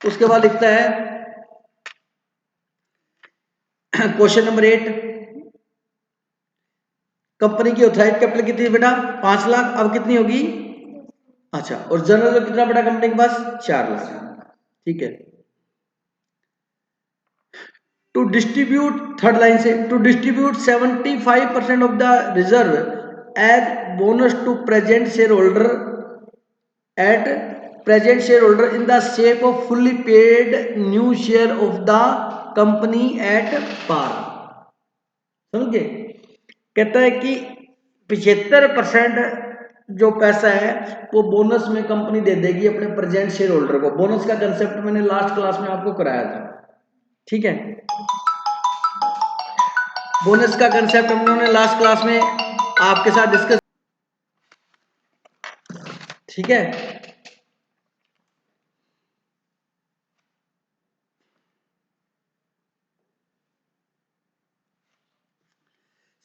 उसके बाद लिखता है क्वेश्चन नंबर 8, कंपनी की ऑथराइज कैपिटल कितनी है बेटा? 5 लाख। अब कितनी होगी? अच्छा, और जनरल कितना बेटा कंपनी के पास? 4 लाख। ठीक है। टू डिस्ट्रीब्यूट, थर्ड लाइन से, to distribute 75% of the reserve as bonus to present share holder at present share holder in the shape of fully paid new share of the company at par. समझे? कहता है कि 75% जो पैसा है वो bonus में कंपनी दे देगी अपने प्रेजेंट शेयर होल्डर को। बोनस का कंसेप्ट मैंने लास्ट क्लास में आपको कराया था। ठीक है, बोनस का कंसेप्ट हम लोगों ने लास्ट क्लास में आपके साथ डिस्कस। ठीक है,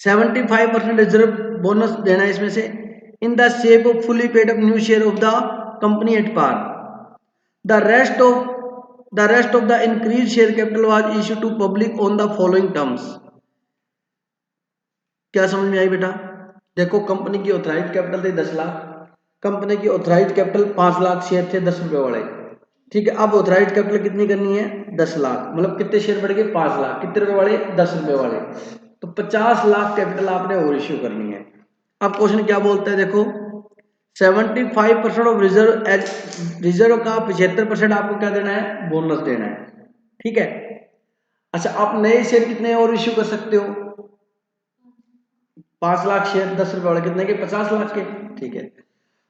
$75% रिजर्व बोनस देना है इसमें से in the shape of fully paid up new share of the company at par. The rest of the increase share capital was issue to public on the following terms. क्या समझ में आई बेटा? देखो, company की ऑथराइज कैपिटल थी 10 lakh, company की authorise capital 5 lakh share थे 10 रुपए वाले। ठीक है, अब ऑथराइज कैपिटल कितनी करनी है? 10 लाख। मतलब कितने शेयर बढ़ गए? 5 लाख। कितने रुपए वाले? 10 रुपए वाले। तो 50 लाख कैपिटल आपने और इश्यू करनी है। अब क्वेश्चन क्या बोलता है देखो, 75% ऑफ रिजर्व एज, रिजर्व का 75% आपको क्या देना है? बोनस देना है। ठीक है। अच्छा, आप नए शेयर कितने और इश्यू कर सकते हो? 5 लाख शेयर 10 रुपए वाले कितने के? 50 लाख के। ठीक है,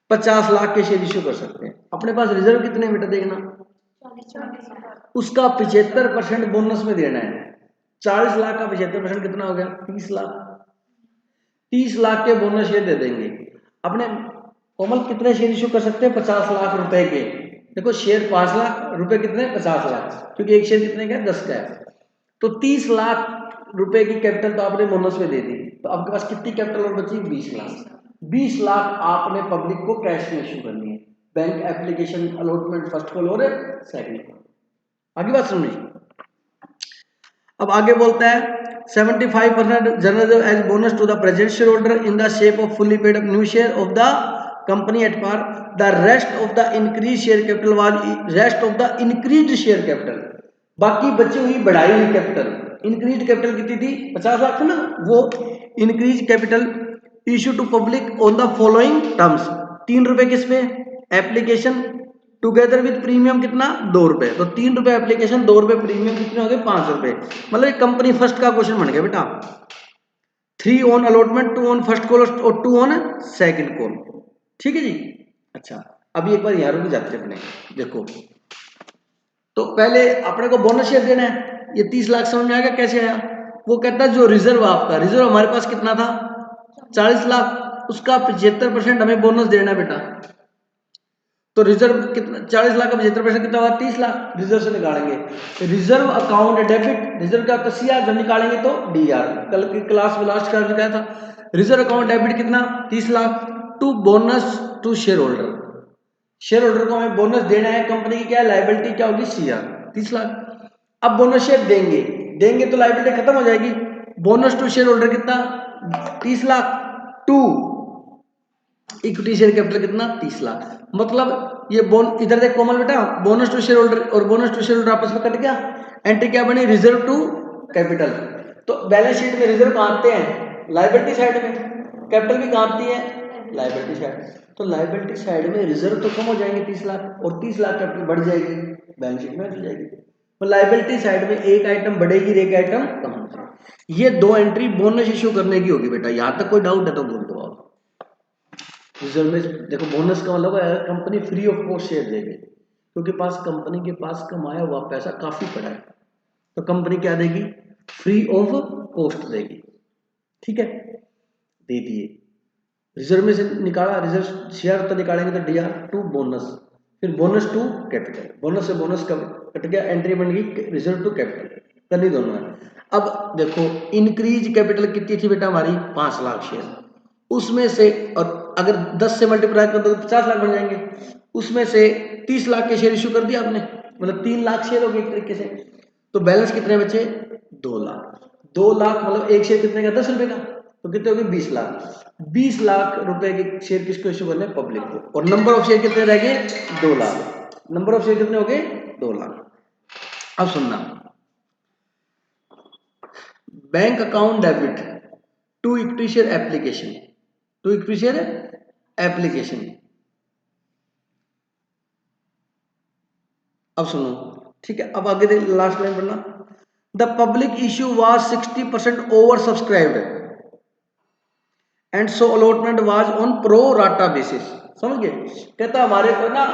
50 लाख के शेयर इश्यू कर सकते हैं। अपने पास रिजर्व कितने बेटा देखना, उसका 75% बोनस में देना है। 40 लाख का 75% कितना हो गया? 30 लाख। 30 लाख के बोनस शेयर दे देंगे। अपने कोमल कितने शेयर इश्यू कर सकते हैं? 50 लाख रुपए के। देखो, शेयर 5 लाख, रुपए कितने? 50 लाख, क्योंकि एक शेयर कितने का है? 10 का है। तो 30 लाख रुपए की कैपिटल तो आपने बोनस में दे दी, तो आपके पास कितनी कैपिटल और बची? 20 लाख। 20 लाख आपने पब्लिक को कैश में इश्यू करनी है। Bank application allotment first call और सेकंड कॉल। आगे बात समझी? अब आगे बोलता है 75% general as bonus to the present share holder in the shape of fully paid up new share of the company at par. The rest of the increase share capital was rest of the increase share capital, बाकी बची हुई बढ़ाई हुई capital. Increase capital कितनी थी? 50 लाख थी ना, वो increase capital issue to public on the following terms. 3 रुपए किस पे? एप्लीकेशन टुगेदर विद प्रीमियम कितना? 2 रुपए। तो 3 रुपए एप्लीकेशन, 2 रुपए प्रीमियम, कितने हो गए? 5 रुपए। मतलब कंपनी फर्स्ट का क्वेश्चन बन गया बेटा। 3 on allotment, 2 on first call और 2 ऑन सेकंड कॉल। ठीक है जी। अच्छा, अभी एक बार यहां रुक जाते अपने। देखो, तो पहले अपने को बोनस शेयर देना है। ये 30 लाख समझ में आएगा कैसे आया? वो कहता है जो रिजर्व आपका, रिजर्व हमारे पास कितना था? 40 लाख, उसका 75% हमें बोनस देना है बेटा। तो रिजर्व कितना? 40 लाख का 75% कितना होगा? 30 लाख। रिजर्व से निकालेंगे। रिजर्व अकाउंट डेबिट, रिजर्व का तो सीआर, जब निकालेंगे तो डीआर। कल की क्लास में लास्ट क्लास में क्या था? रिजर्व अकाउंट डेबिट कितना? 30 lakh to bonus to share holder. Share holder को हमें बोनस देना है। कंपनी की क्या लायबिलिटी क्या होगी? सीआर 30 लाख। अब बोनस शेयर देंगे, देंगे तो लायबिलिटी खत्म हो जाएगी। बोनस टू शेयर होल्डर कितना? 30 lakh to equity share capital कितना? 30 लाख। मतलब ये बोन, इधर देख कोमल बेटा, बोनस टू शेयर होल्डर और बोनस टू शेयर होल्डर आपस में कट गया। एंट्री क्या बनी? Reserve to capital. तो बैलेंस शीट में रिजर्व कहां आते हैं? लायबिलिटी साइड में। कैपिटल भी कहां आती है? Liability side. तो लायबिलिटी साइड में रिजर्व तो कम हो जाएंगे 30 लाख, और 30 लाख कैपिटल बढ़ जाएगी, बैलेंस शीट में आ जाएगी। तो लायबिलिटी साइड में एक आइटम बढ़ेगी, एक आइटम कम हो जाएगी। ये 2 एंट्री बोनस इश्यू करने की होगी बेटा। यहां तक कोई डाउट है तो बोल दो आप। रिजर्व में देखो, बोनस का मतलब है company free of cost share देगी, क्योंकि कंपनी के पास कमाया हुआ पैसा काफी पड़ा है, तो कंपनी क्या देगी? फ्री ऑफ कॉस्ट देगी। ठीक है, दे दिए। रिजर्व में से निकाला, रिजर्व शेयर तो निकालेंगे तो डीआर टू बोनस, फिर बोनस टू कैपिटल। बोनस से बोनस कट गया, एंट्री बन गई रिजर्व टू कैपिटल। करनी दोनों है। अब देखो, इंक्रीज कैपिटल कितनी थी बेटा हमारी? 5 लाख शेयर। उसमें से, और अगर 10 से मल्टीप्लाई कर दो तो 50 लाख बन जाएंगे। उसमें से 30 लाख के शेयर इश्यू कर दिया आपने, मतलब 3 लाख शेयर हो गए एक तरीके से। तो बैलेंस कितने बचे? 2 लाख। 2 लाख मतलब एक शेयर कितने का? 10 रुपए का, तो कितने हो गए? 20 लाख। 20 लाख रुपए के शेयर किसको इश्यू करने? पब्लिक को। और नंबर ऑफ शेयर कितने रह गए? 2 लाख। नंबर ऑफ शेयर कितने हो गए? 2 लाख। अब सुनना, bank account debit to equity share application, to equity share application. अब सुनो, ठीक है, अब आगे लास्ट लाइन पढ़ना। The public issue was 60% over subscribed and so allotment was on pro rata basis. समझ गए? कहता हमारे को ना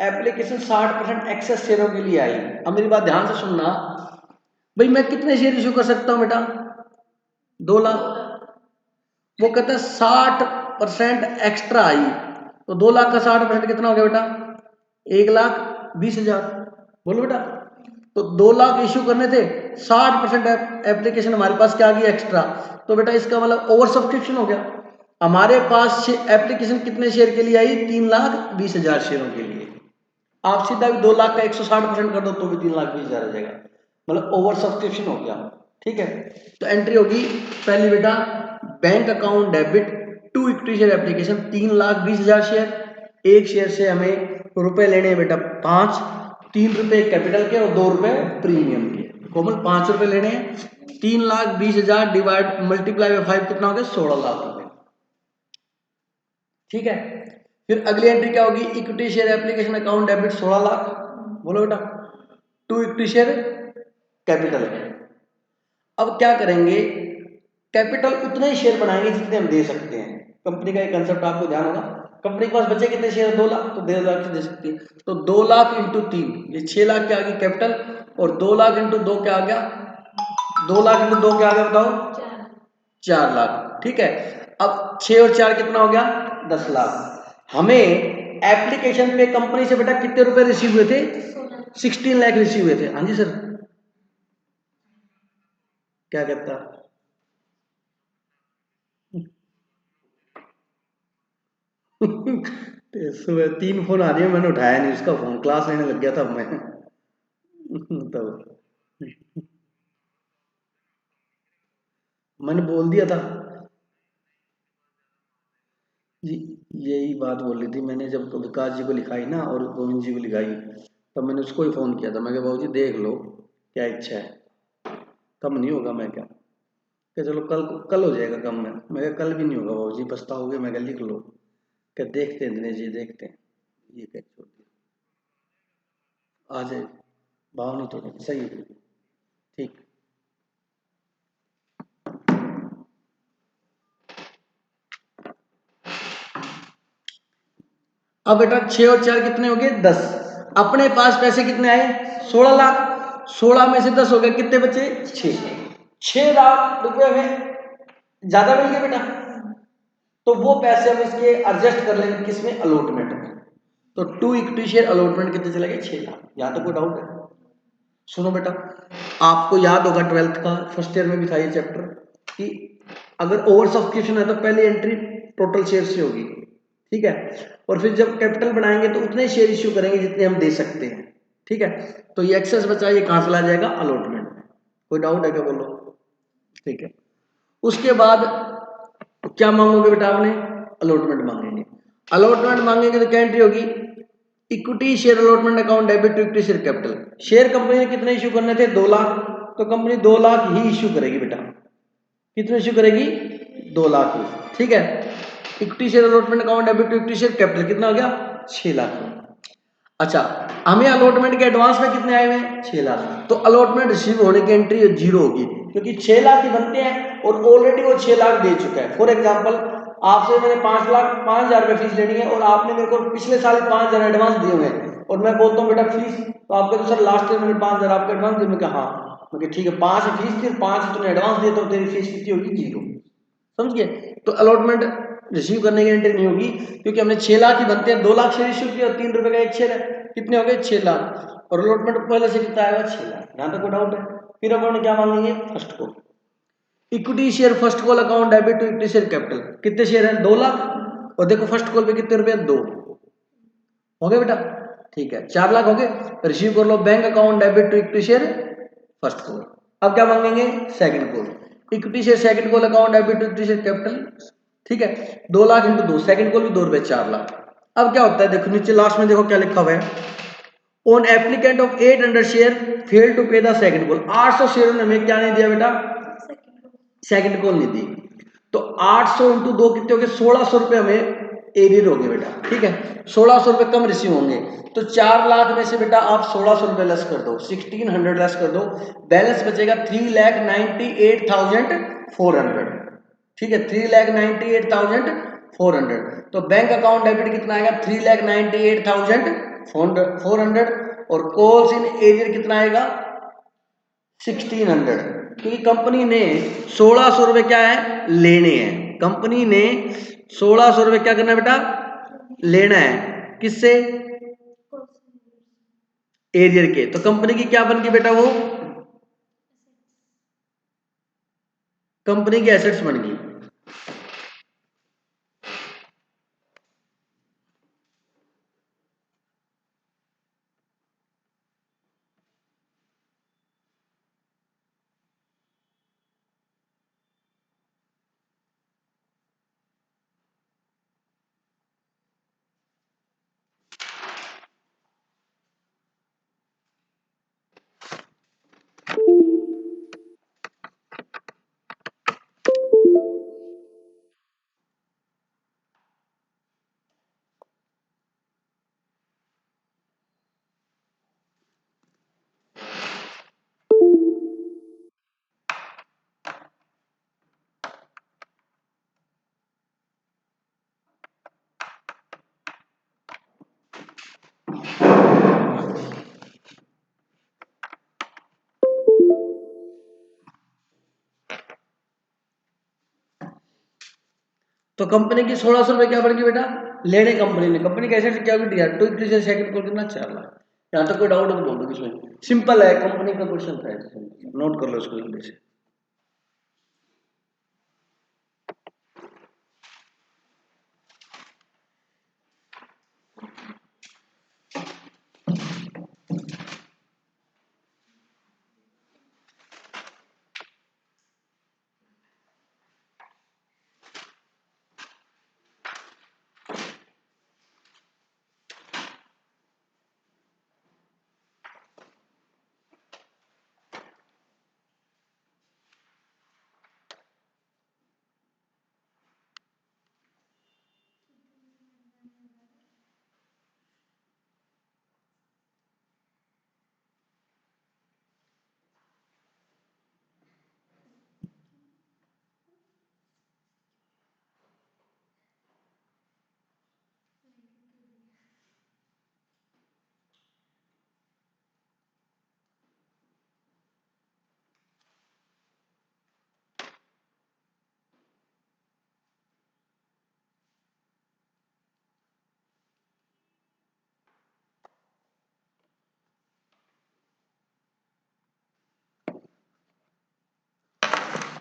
एप्लीकेशन 60% एक्सेस शेयरों के लिए आई। अब मेरी बात ध्यान से सुनना भाई, मैं कितने शेयर इशू कर सकता हूं बेटा? 2 लाख। वो कहता है 60% एक्स्ट्रा आई, तो 2 लाख का 60% कितना हो गया बेटा? 1,20,000। बोलो बेटा। तो 2 लाख इश्यू करने थे, 60% एप्लीकेशन हमारे पास क्या आ गई? एक्स्ट्रा। तो बेटा इसका मतलब ओवर सब्सक्रिप्शन हो गया। हमारे पास एप्लीकेशन कितने शेयर के लिए आई? 3,20,000 शेयरों के लिए। आप सीधा भी 2 लाख का 160% कर दो तो भी 3,20,000 आ जाएगा, मतलब ओवर सब्सक्रिप्शन हो गया। ठीक है, तो एंट्री होगी पहली बेटा, bank account debit to equity share application 3,20,000 share. एक शेयर से हमें रुपए लेने हैं बेटा 5, 3 रुपए कैपिटल के और 2 रुपए प्रीमियम के। कोमल 5 रुपए लेने हैं। 3,20,000 डिवाइड मल्टीप्लाई बाय 5 कितना हो गया? 16 लाख रुपए। ठीक है, फिर अगली एंट्री क्या होगी? Equity share application account debit 16 lakh. बोलो बेटा। To equity share capital. अब क्या करेंगे? कैपिटल उतने ही शेयर बनाएंगे जितने हम दे सकते हैं। कंपनी का एक कंसेप्ट आपको ध्यान होगा। कंपनी के पास बचे कितने शेयर? 2 लाख, तो 1.5 लाख से दे सकती है। तो 2 लाख इंटू 3, ये 6 लाख क्या आ गई कैपिटल, और 2 लाख इंटू 2 क्या आ गया? 2 लाख इंटू 2 क्या आ गया बताओ? 4 लाख। ठीक है, अब 6 और 4 कितना हो गया? 10 लाख। हमें एप्लीकेशन पे कंपनी से बेटा कितने रुपए रिसीव हुए थे? 16 लाख रिसीव हुए थे। हाँ जी सर, क्या कहता? सुबह 3 फोन आ रही है, मैंने उठाया नहीं उसका फोन, क्लास लेने लग गया था मैं। तो मैंने बोल दिया था जी, यही बात बोल रही थी मैंने, जब तो विकास जी को लिखाई ना और गोविंद जी को लिखाई, तब मैंने उसको ही फोन किया था। मैं बाबू जी देख लो क्या इच्छा है, कम नहीं होगा। मैं क्या चलो कल हो जाएगा कम में। मैं कल भी नहीं होगा बाबू जी, पछताओगे। मैं लिख लो। क्या देखते हैं दिनेश जी, देखते हैं। ये क्या छोड़ दिया, आ जाए, भाव नहीं तोड़े, सही है। ठीक। अब बेटा 6 और 4 कितने हो गए? 10। अपने पास पैसे कितने आए? 16 लाख। 16 में से 10 हो गए, कितने बचे? 6। 6 लाख रुपए में ज्यादा मिल गए बेटा, तो वो पैसे हम इसके एडजस्ट कर लेंगे किसमें? अलॉटमेंट में। तो टू इक्विटी शेयर अलॉटमेंट कितने चले गए? 6 लाख। यहां तो कोई डाउट है? सुनो बेटा, आपको याद होगा 12th का फर्स्ट ईयर में भी था ये चैप्टर कि अगर ओवर सब्सक्रिप्शन है तो पहली एंट्री टोटल शेयर से होगी। ठीक है, और फिर जब कैपिटल बनाएंगे तो उतने शेयर इश्यू करेंगे जितने हम दे सकते हैं। ठीक है, तो ये एक्सेस बचा, ये कहां चला जाएगा? अलॉटमेंट में। कोई डाउट है क्या? बोलो। ठीक है, उसके बाद क्या मांगोगे बेटा आपने? अलॉटमेंट मांगेंगे। अलॉटमेंट मांगेंगे तो क्या एंट्री होगी? Equity share allotment account debit to equity share capital. Share company ने कितने इश्यू करने थे? 2 लाख। तो कंपनी 2 लाख ही इश्यू करेगी बेटा। कितने इश्यू करेगी? 2 लाख ही। ठीक है, equity share allotment account debit to equity share capital कितना हो गया? 6 लाख। अच्छा, हमें अलॉटमेंट के एडवांस में कितने आए हुए हैं? 6 लाख। तो अलॉटमेंट रिसीव होने की एंट्री 0 होगी, क्योंकि 6 लाख ही बनते हैं और ऑलरेडी वो 6 लाख दे चुका है। फॉर एग्जांपल, आपसे मैंने 5,05,000 रुपए फीस लेनी है और आपने मेरे को पिछले साल 5,000 एडवांस दिए हुए हैं, और मैं बोलता हूँ बेटा फीस, तो आप कहते हो सर लास्ट ईयर मैंने 5,000 आपको एडवांस दिए। मैं कहा हाँ। मैं ठीक है, 5 फीस थी, 5 तूने एडवांस दिए, तो तेरी फीस कितनी होगी? 0। समझ गए? तो अलॉटमेंट रिसीव करने की एंट्री नहीं होगी, क्योंकि हमने 6 लाख ही बनते हैं, 2 लाख शेयर इश्यू किया और 3 रुपए का एक शेयर है, कितने हो गए? 6 लाख। और अलॉटमेंट पहले से कितना आएगा? 6 लाख। यहां तक कोई डाउट है? फिर अपन क्या मांगेंगे? First call equity share first call account debit to equity share capital. कितने शेयर है? 2 लाख। और देखो फर्स्ट कॉल पे कितने रुपए? 2 हो गए बेटा। ठीक है, 4 लाख हो गए, रिसीव कर लो। Bank account debit to equity share first call. अब क्या मांगेंगे, second call, equity share second call account debit to equity share capital, ठीक है, 2 लाख इंटू 2, सेकंड कॉल भी 2 रुपए, 4 लाख। अब क्या होता है, देखो नीचे लास्ट में देखो क्या लिखा हुआ है, on applicant of 800 share fail to pay the second call. 800 share ने हमें क्या नहीं दिया बेटा, सेकंड कॉल नहीं दी, तो 800 इंटू 2 कितने हो गए, 1600 रुपए हमें एरियर हो गए बेटा, ठीक है, 1600 रुपए कम रिसीव होंगे। तो 4 लाख में से बेटा आप 1600 रुपए लेस कर दो, 1600 लेस कर दो, बैलेंस बचेगा 3,98,400, ठीक है, 3,98,400। तो बैंक अकाउंट डेबिट कितना आएगा, 3,98,400, और कॉल्स इन एरियर कितना आएगा, 1600, क्योंकि कंपनी ने 1600 रुपए क्या है, लेने हैं, कंपनी ने 1600 रुपए क्या करना है बेटा, लेना है, किससे, एरियर के। तो कंपनी की क्या बन गई बेटा, वो कंपनी की एसेट्स बन गई। तो कंपनी की 1600 रुपए क्या बन गई बेटा, लेने कंपनी ने, कंपनी के एसेट्स क्या भी दिया, टू इक्विटी सेकंड कॉल कितना, 4 लाख। यहाँ तक कोई डाउट है तो बोल दो, इसमें सिंपल है, कंपनी का क्वेश्चन था, नोट कर लो इसको जल्दी से।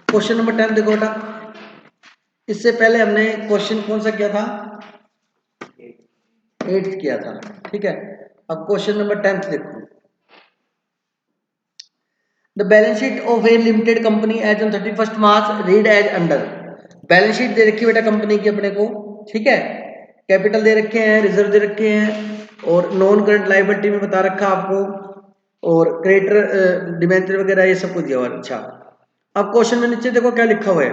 क्वेश्चन नंबर 10 देखो बेटा, इससे पहले हमने क्वेश्चन कौन सा किया था, 8th किया था, ठीक है। अब क्वेश्चन नंबर 10 देखो, the balance sheet of a limited company as on 31 March read as under. Balance sheet दे रखी है बेटा कंपनी की अपने को, ठीक है, कैपिटल दे रखे हैं, रिजर्व दे रखे हैं, और नॉन करंट लायबिलिटी में बता रखा आपको, और क्रेडिटर डिबेंचर वगैरह ये सब कुछ दिया हुआ। अच्छा, अब क्वेश्चन में नीचे देखो क्या लिखा हुआ है,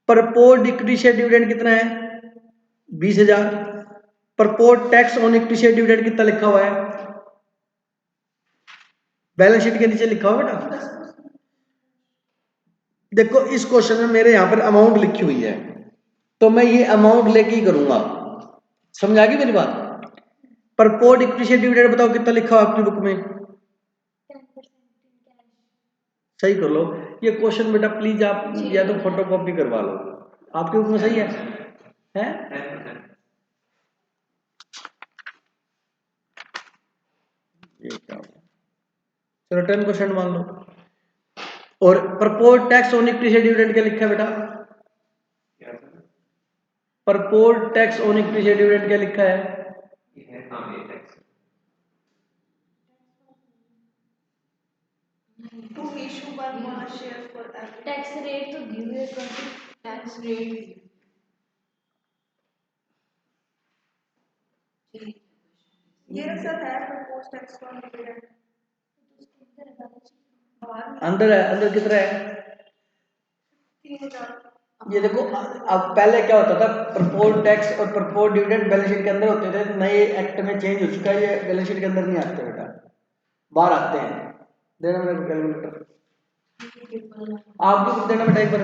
परपोर्ड इक्विटी शेयर डिविडेंड कितना है, 20,000। Proposed tax on equity share dividend कितना लिखा हुआ है, बैलेंस शीट के नीचे लिखा हुआ बेटा। देखो इस क्वेश्चन में मेरे यहां पर अमाउंट लिखी हुई है, तो मैं ये अमाउंट लेके ही करूंगा, समझ आ गई मेरी बात। परपोर्ड इक्विटी शेयर डिविडेंड बताओ कितना लिखा हुआ आपकी बुक में, सही कर लो ये क्वेश्चन बेटा, प्लीज आप या तो फोटो कॉपी करवा लो, आपके बुक में सही है, हैं? चलो 10% मान लो। और proposed tax on equity share dividend क्या लिखा है बेटा, proposed tax on equity share dividend क्या लिखा है, one bonus share for every tax rate तो दी हुई है 20 tax rate. ये सब है proposed tax on dividend. अंदर है, अंदर कितना है 3000. ये देखो। अब पहले क्या होता था, प्रपोज टैक्स और प्रपोज डिविडेंड बैलेंस शीट के अंदर होते थे, नए एक्ट में चेंज हो चुका है, ये बैलेंस शीट के अंदर नहीं आते बेटा, बाहर आते हैं। देना मेरे को कैलकुलेटर, आप भी देना बेटा एक बार।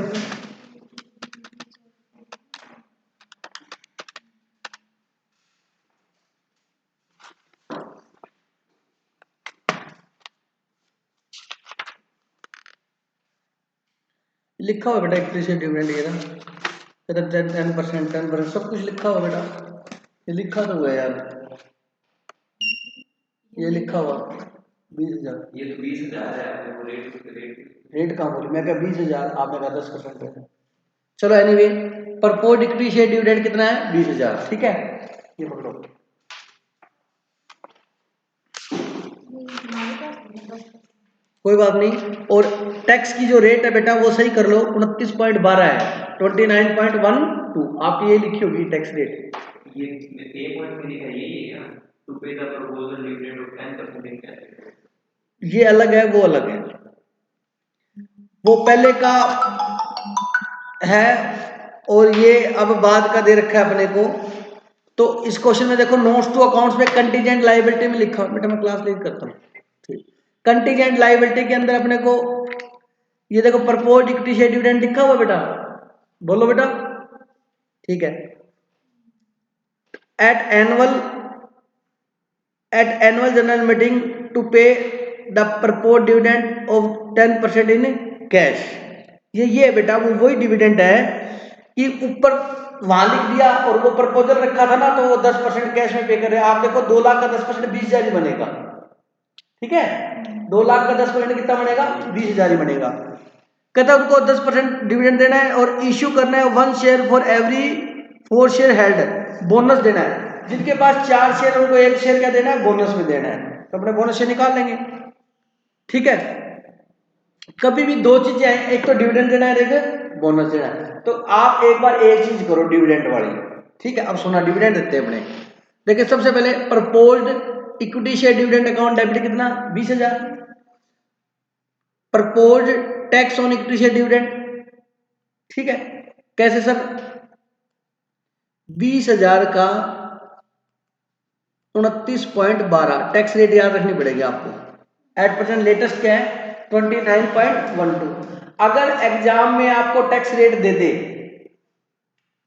लिखा हुआ बेटा इक्विटी शेयर डिविडेंड, ये ना 10%, 10% सब कुछ लिखा हुआ बेटा, ये लिखा तो हुआ है यार, ये लिखा हुआ 20,000। ये तो 20,000 है, आपने वो रेट कहाँ बोली, मैं कहा 20,000, आपने कहा 10% है। चलो anyway, proposed equity share dividend कितना है 20,000, ठीक है, ये पकड़ो। कोई बात नहीं, और टैक्स की जो रेट है बेटा वो सही कर लो, 29.12 है, 29.12 आपकी ये लिखी होगी टैक्स रेट। ये ए पॉइंट में लिखा यही है क्या, to pay the proposal dividend of 10%, ये अलग है, वो अलग है, वो पहले का है और ये अब बाद का दे रखा है अपने को। तो इस क्वेश्चन में देखो, नोट्स टू अकाउंट्स में कंटीजेंट लायबिलिटी में लिखा, बेटा मैं क्लास लीड करता हूँ, ठीक। कंटीजेंट लायबिलिटी के अंदर अपने को ये देखो प्रपोज्ड इक्विटी शेयर डिविडेंड लिखा हुआ बेटा, बोलो बेटा, ठीक है। At annual general meeting to pay the proposed dividend of 10% in cash, ये बेटा वो वही डिविडेंड है कि ऊपर वहां लिख दिया और वो प्रपोजल रखा था ना, तो वो 10% कैश में पे करे। आप देखो 2 लाख का 10% 20,000 ही बनेगा, ठीक है, 2 लाख का 10% कितना बनेगा 20,000 ही बनेगा। कहता है उनको 10% डिविडेंड देना है और इश्यू करना है 1 share for every 4 share held, bonus देना है, जिनके पास 4 शेयर उनको 1 शेयर क्या देना है बोनस में देना है, तो अपने बोनस से निकाल लेंगे, ठीक है। कभी भी दो चीजें हैं, एक तो डिविडेंड देना है, एक बोनस देना है, तो आप एक बार एक चीज करो डिविडेंड वाली, ठीक है। अब सुना, डिविडेंड देते हैं अपने, देखिए सबसे पहले proposed equity share dividend account debit कितना 20,000, proposed tax on equity share dividend, ठीक है। कैसे सर, 20,000 का 29.12 टैक्स रेट याद रखनी पड़ेगी आपको, 8% लेटेस्ट क्या है 29.12। अगर एग्जाम में आपको टैक्स रेट दे दे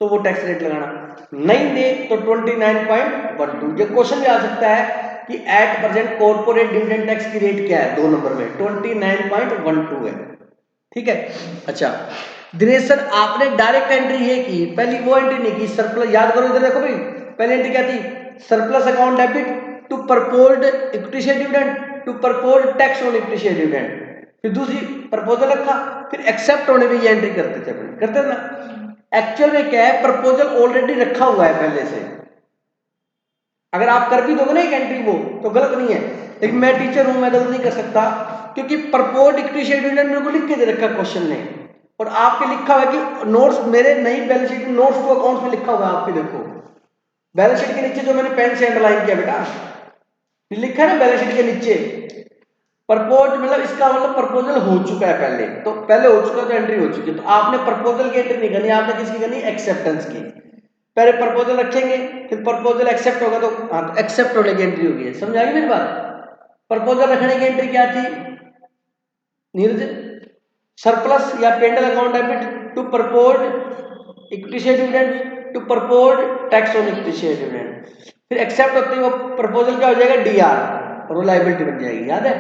तो वो टैक्स रेट लगाना, नहीं दे तो 29.12। ये क्वेश्चन भी आ सकता है कि 8% कॉर्पोरेट डिविडेंड टैक्स की रेट क्या है 2 नंबर में, 29.12 है, ठीक है। अच्छा दिनेश सर, आपने डायरेक्ट एंट्री ये की, पहली वो एंट्री नहीं की, सरप्लस याद करो, इधर देखो भाई, पहली एंट्री क्या थी, surplus account debit to proposed equity share dividend to proposed tax on equity share dividend, फिर दूसरी प्रपोजल रखा, फिर एक्सेप्ट होने में ये एंट्री करते थे अपने, करते थे ना। एक्चुअल में क्या है, प्रपोजल ऑलरेडी रखा हुआ है पहले से, अगर आप कर भी दोगे ना एक एंट्री वो तो गलत नहीं है, लेकिन मैं टीचर हूं, मैं गलत नहीं कर सकता, क्योंकि प्रपोज्ड इक्विटी शेयर डिविडेंड मेरे को लिख के दे रखा क्वेश्चन ने, और आपके लिखा हुआ है कि नोट्स, मेरे नई बैलेंस शीट में नोट्स टू अकाउंट्स में लिखा हुआ है, आपके देखो बैलेंस शीट के नीचे जो मैंने पेन से अंडरलाइन किया बेटा, लिखा है ना बैलेंस शीट के नीचे प्रपोज, मतलब इसका मतलब प्रपोजल हो चुका है पहले, तो पहले हो चुका तो एंट्री हो चुकी है, तो आपने प्रपोजल की एंट्री नहीं करनी, आपने किसकी करनी, एक्सेप्टेंस की। पहले प्रपोजल रखेंगे, फिर प्रपोजल एक्सेप्ट होगा तो हाँ, तो एक्सेप्ट होने की एंट्री होगी, समझ आ गई मेरी बात। प्रपोजल रखने की एंट्री क्या थी नीरज, सरप्लस या पेंडल account debit to proposed equity share dividend to proposed tax on equity share dividend, फिर एक्सेप्ट होते ही वो प्रपोजल क्या हो जाएगा डीआर, और वो लायबिलिटी बन जाएगी, याद है।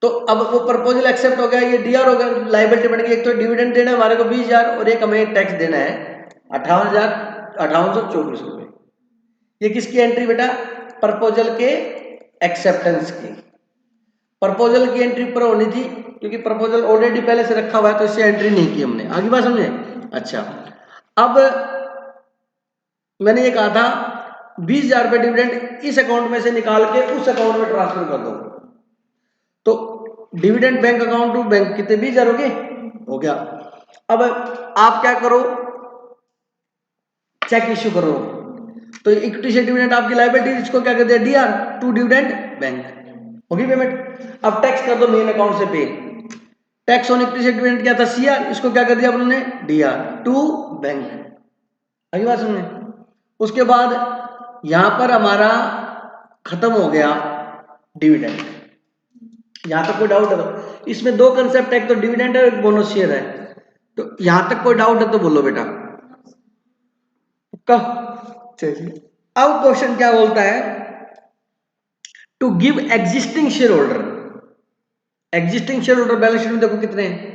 तो अब वो प्रपोजल एक्सेप्ट हो गया, ये डीआर हो गया, लायबिलिटी बन गई, एक तो डिविडेंड देना है हमारे को 20,000 और एक हमें टैक्स देना है 58,024 रुपए। ये किसकी एंट्री बेटा, प्रपोजल के एक्सेप्टेंस की। प्रपोजल की एंट्री ऊपर होनी थी क्योंकि प्रपोजल ऑलरेडी पहले से रखा हुआ है, तो इससे एंट्री नहीं की हमने, आगे बात समझे। अच्छा अब मैंने ये कहा था 20,000 रुपए डिविडेंड इस अकाउंट में से निकाल के उस अकाउंट में ट्रांसफर कर दो, तो dividend bank account to bank कितने 20,000 हो गया। अब आप क्या करो, चेक इश्यू करो, तो इक्विटी शेयर डिविडेंड आपकी लायबिलिटी, इसको क्या कर दिया डीआर टू डिविडेंड बैंक, होगी पेमेंट। अब टैक्स कर दो मेन अकाउंट से पे, tax on equity share dividend क्या था सीआर, इसको क्या कर दिया अपने डीआर टू बैंक। अगली बात सुनने, उसके बाद यहां पर हमारा खत्म हो गया डिविडेंड। यहां तक कोई डाउट है तो, इसमें दो कंसेप्ट है, एक तो डिविडेंड है, एक बोनस शेयर है, तो यहां तक कोई डाउट है तो बोलो बेटा। चलिए अब क्वेश्चन क्या बोलता है, to give existing share holder, existing share holder balance sheet में देखो कितने हैं,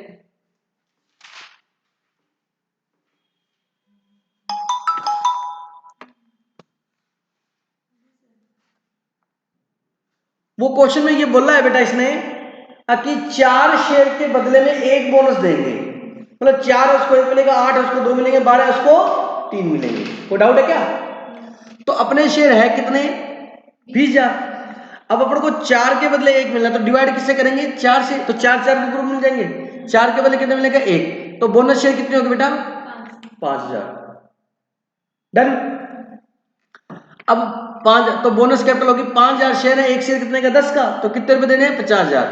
वो क्वेश्चन में ये बोला है बेटा इसने कि 4 शेयर के बदले में एक बोनस देंगे, मतलब 4 उसको 1 मिलेगा, 8 उसको 2 मिलेंगे, 12 उसको 3 मिलेंगे। कोई डाउट है क्या? तो अपने शेयर है कितने 20,000, अब अपन को 4 के बदले 1 मिलना, तो डिवाइड किससे करेंगे 4 से, तो 4 के ग्रुप मिल जाएंगे, 4 के बदले कितने मिलेगा 1, तो बोनस शेयर कितने होंगे बेटा 5,000। डन। अब 5 तो बोनस कैपिटल होगी 5,000 शेयर है, एक शेयर कितने का 10 का, तो कितने रुपए देने हैं 50,000,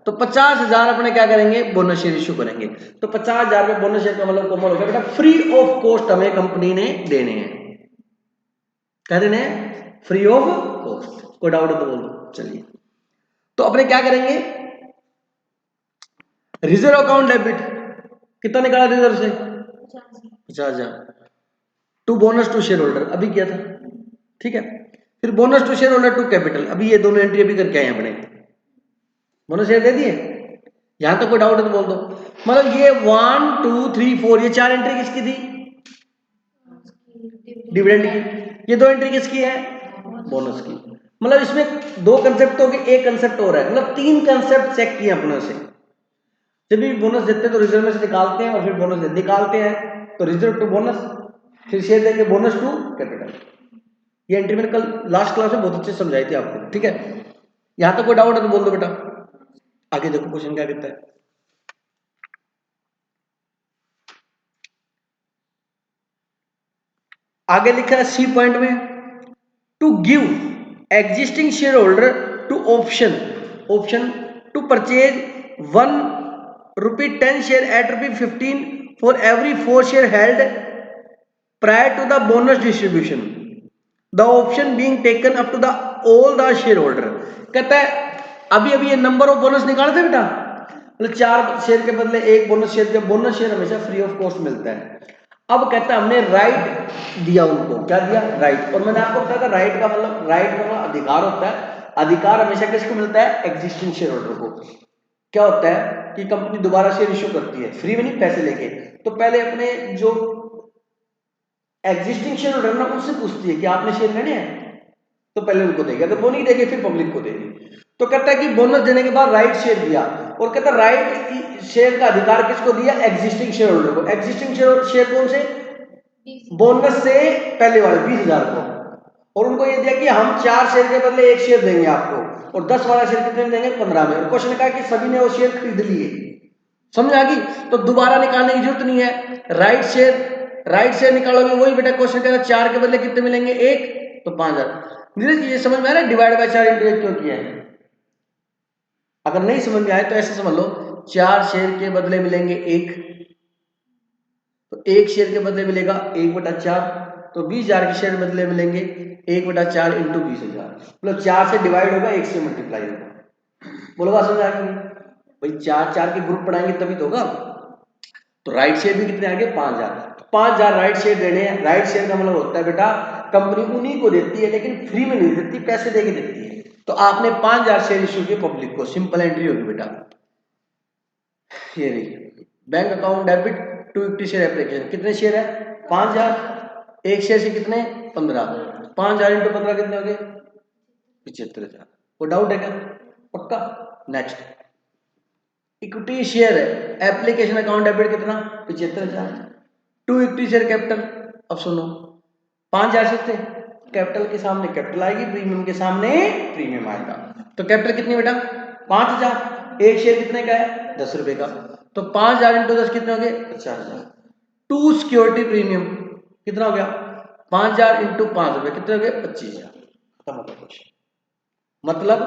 तो 50,000 अपने क्या करेंगे बोनस शेयर इश्यू करेंगे। तो 50,000 रुपए बोनस शेयर का मतलब कॉमन हो गया बेटा, फ्री ऑफ कॉस्ट हमें कंपनी ने देने हैं, क्या देने हैं फ्री ऑफ कॉस्ट। कोई डाउट है तो बोलो। चलिए तो अपने क्या करेंगे, रिजर्व अकाउंट डेबिट कितना निकाला रिजर्व से 50,000 to bonus to share holder, अभी किया था, ठीक है। फिर bonus to share holder to capital, अभी ये दोनों एंट्री अभी करके आए अपने, बोनस शेयर दे दिए। यहां तक कोई डाउट है तो बोल दो। मतलब ये 1 2 3 4 ये 4 एंट्री किसकी थी डिविडेंड की, ये 2 एंट्री किसकी है बोनस की। मतलब इसमें 2 कंसेप्ट हो गए, एक कंसेप्ट हो रहा है, मतलब 3 कंसेप्ट चेक किए अपने से। जब भी बोनस देते हैं तो रिजर्व में से निकालते हैं और फिर बोनस निकालते हैं, तो रिजर्व टू बोनस, फिर शेयर देंगे बोनस टू कैपिटल। ये एंट्री मैंने कल लास्ट क्लास में बहुत अच्छे समझाई थी आपको, ठीक है। यहां तक कोई डाउट है तो बोल दो बेटा। आगे देखो क्वेश्चन क्या कहता है, आगे लिखा है सी पॉइंट में, to give existing share holder to option, option to purchase 1 rupee 10 share at ₹15 for every 4 share held prior to the bonus distribution, the option being taken up to the all the share holder. कहता है अभी अभी ये number of bonus निकालते बेटा, मतलब 4 share के बदले 1 बोनस शेयर, बोनस शेयर हमेशा फ्री ऑफ कॉस्ट मिलता है। अब कहता है हमने राइट दिया उनको, क्या दिया राइट, और मैंने आपको बताया था राइट का मतलब, राइट का मतलब अधिकार होता है, अधिकार हमेशा किसको मिलता है एग्जिस्टिंग शेयर होल्डर को। क्या होता है कि कंपनी दोबारा शेयर इश्यू करती है फ्री में नहीं पैसे लेके, तो पहले अपने जो एग्जिस्टिंग शेयर होल्डर ना उनसे पूछती है कि आपने शेयर लेने हैं, तो पहले उनको देगी, अगर वो नहीं देगी फिर पब्लिक को देगी। तो कहता है कि बोनस देने के बाद राइट शेयर दिया, और कहता है राइट शेयर का अधिकार किसको दिया एग्जिस्टिंग शेयर होल्डर को। एग्जिस्टिंग शेयर कौन से बोनस से पहले वाले 20,000 को, और उनको ये दिया कि हम 4 शेयर के बदले 1 शेयर देंगे आपको, और 10 वाला शेयर कितने में देंगे 15 में। और क्वेश्चन कहा कि सभी ने वो शेयर खरीद लिए, समझ आ गई, तो दोबारा निकालने की जरूरत नहीं है। राइट शेयर निकालोगे वही बेटा क्वेश्चन कह रहा है 4 के बदले कितने मिलेंगे 1, तो 5,000। नीरज ये समझ में आ रहा है डिवाइड बाय 4 इंटू 1 क्यों किया है? अगर नहीं समझ में आए तो ऐसे समझ लो, 4 शेयर के बदले मिलेंगे 1, तो 1 शेयर के बदले मिलेगा 1/4, तो 20,000 के शेयर बदले मिलेंगे 1/4 इंटू 20,000, मतलब 4 से डिवाइड होगा 1 से मल्टीप्लाई होगा। बोलो बात समझ आ गई भाई, 4 के ग्रुप बढ़ाएंगे तभी तो होगा। तो राइट शेयर भी कितने आगे 5,000, 5,000 राइट शेयर देने हैं। राइट शेयर का मतलब होता है बेटा कंपनी उन्हीं को देती है, लेकिन फ्री में नहीं देती, पैसे देके देती है। तो आपने 5,000 शेयर इश्यू किए पब्लिक को, सिंपल एंट्री होगी बेटा। ये देखिए bank account debit to equity share application, कितने शेयर है 5,000, एक शेयर से कितने 15, 5,000 इंटू 15 कितने हो गए 75,000। कोई डाउट है क्या? पक्का। Next equity share application account debit कितना 75,000 टू इक्विटी शेयर कैपिटल। अब सुनो 5,000 से थे, कैपिटल के सामने कैपिटल आएगी, प्रीमियम के सामने प्रीमियम आएगा, तो कैपिटल कितनी बेटा 5,000, एक शेयर कितने का है 10 रुपए का, तो 5,000 इंटू 10 कितने हो गए 50,000। टू सिक्योरिटी प्रीमियम कितना हो गया 5,000 इंटू 5 रुपए कितने हो गए 25,000। खत्म हो गया क्वेश्चन। मतलब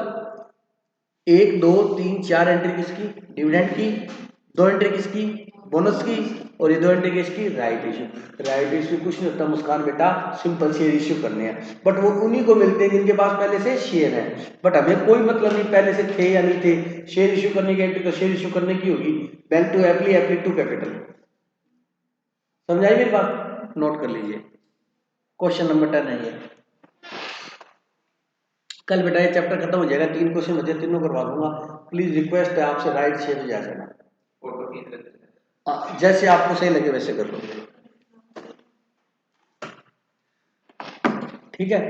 1 2 3 4 एंट्री किसकी डिविडेंड की, 2 एंट्री किसकी बोनस की, और ये 2 एंट्री किसकी राइट इश्यू। राइट इश्यू कुछ नहीं होता मुस्कान बेटा, सिंपल शेयर इश्यू करने हैं, बट वो उन्हीं को मिलते हैं जिनके पास पहले से शेयर है। बट हमें कोई मतलब नहीं पहले से थे या नहीं थे, शेयर इश्यू करने की एंट्री तो शेयर इश्यू करने की होगी, bank to appli appli to capital. समझाई मेरी बात, नोट कर लीजिए। क्वेश्चन नंबर 10 है ये। कल बेटा ये चैप्टर खत्म हो जाएगा, 3 क्वेश्चन बचे, तीनों करवा दूंगा। प्लीज रिक्वेस्ट है आपसे राइट शेयर जा जाना, फोटो खींच लेते हैं। जैसे आपको सही लगे वैसे कर लो, ठीक है।